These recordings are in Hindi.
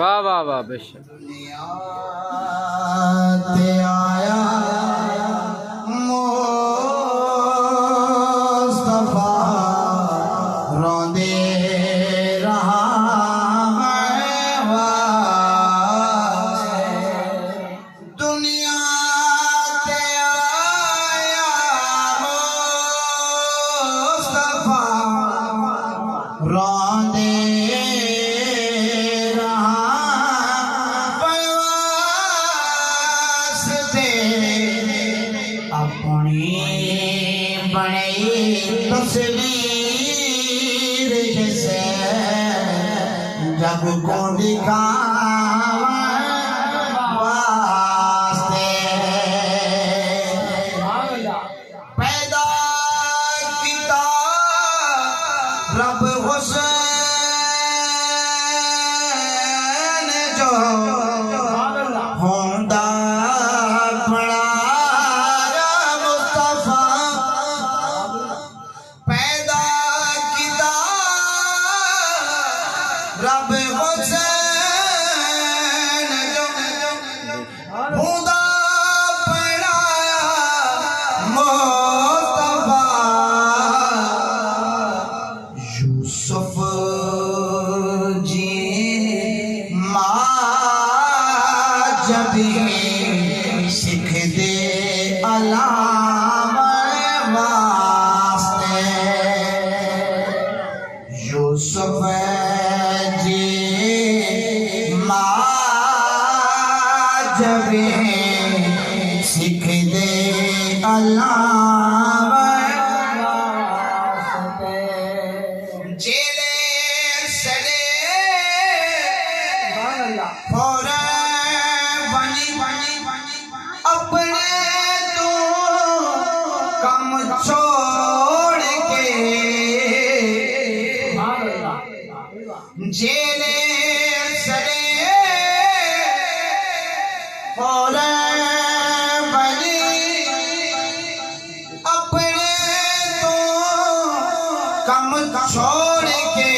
वाह वाह वाह बेशक आया मुस्तफा रोंदे रहा दुनिया ते आया मुस्तफा रोंदे अपनी बनी तस्वीर जैसे जग को दिखाते पैदा किया रब हुसैन जो होंदा रब हुसैन जो खुदा बनाया मुस्तफा यूसुफ जी मां जब सिख दे अलाम वास्ते यूसुफ जब सिख दे अल्लाह जेले सड़े बनी अपने तो कम छोड़ के जेले सड़े अपने तो कम छोड़ के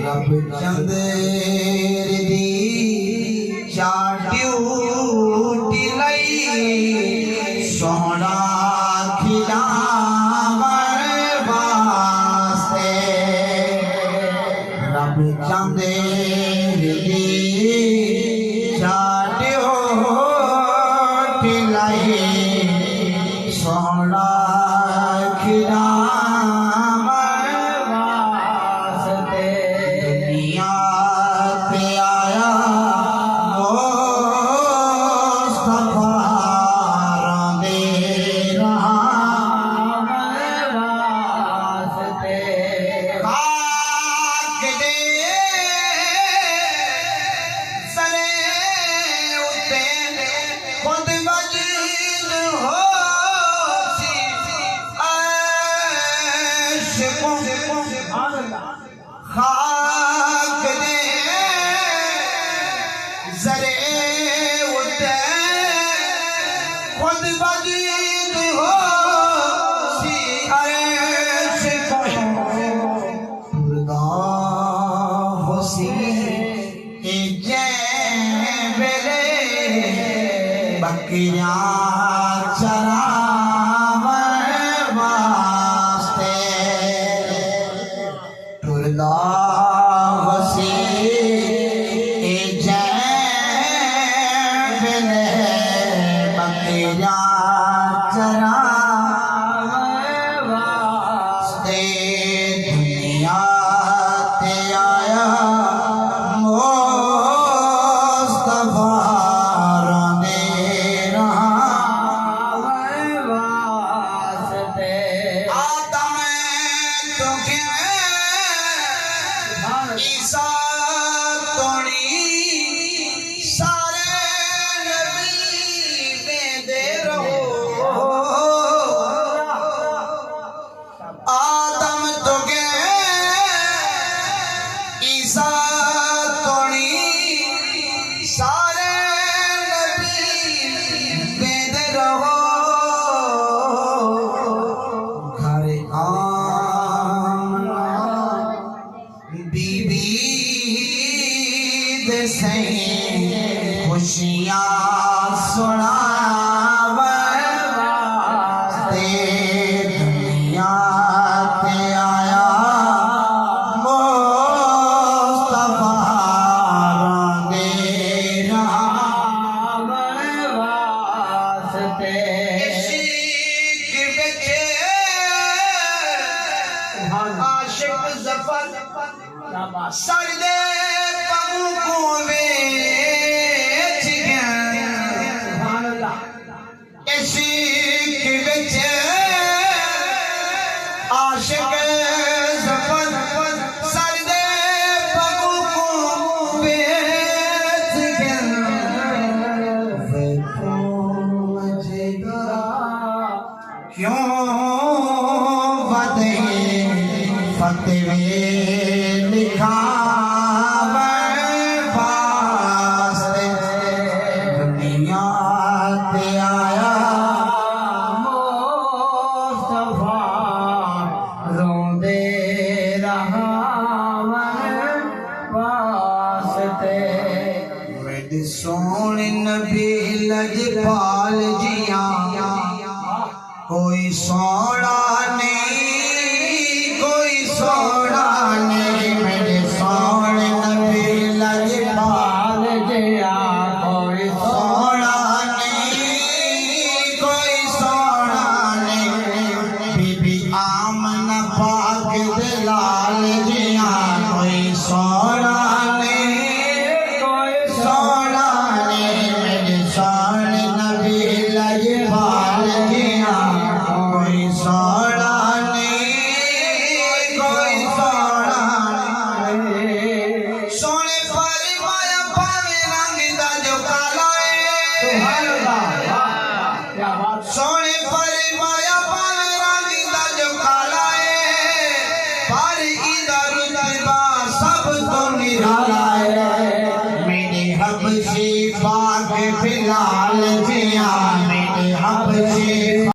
रब चंदेर दी ड्यूटी लई सोहना खिलावन वास्ते रब चंदेर दी सोना खिलावन वास्ते दुनिया पे आया मुस्तफा रोंदे रहा वास्ते खाक दे सरे उते खुद वजीद हो खाक दे जरे उते खुद वजीद हो अर्श को पुरदा होसी ए जेबले बकरियां चरावन वास्ते टुरदा होसी ए जेबले बकरियां चरावन वास्ते दुनिया ते आया मुस्तफा रोंदे रहा वास्ते आदम तो ईसा तोड़ी सारे नबी दे रहो आदम तो ईसा तोड़ी सारे नबी दे रहो घर आमना बीबी ते सही खुशियां सुनावे वास्ते दुनिया ते आया मुस्तफा रोंदे रहावे वास्ते इश्क विच आशिक ज़फ़र सरदे पगू को वेच गया इश्क विच आशिक ज़फ़र सरदे पगू को वेच गया वे पहुंचेगा क्यों वदे फतवे लिखावे वास्ते दुनिया ते आया मुस्तफा रोंदे रहावे वास्ते मेरे सोने नबी लजपाल जिया कोई सोना नहीं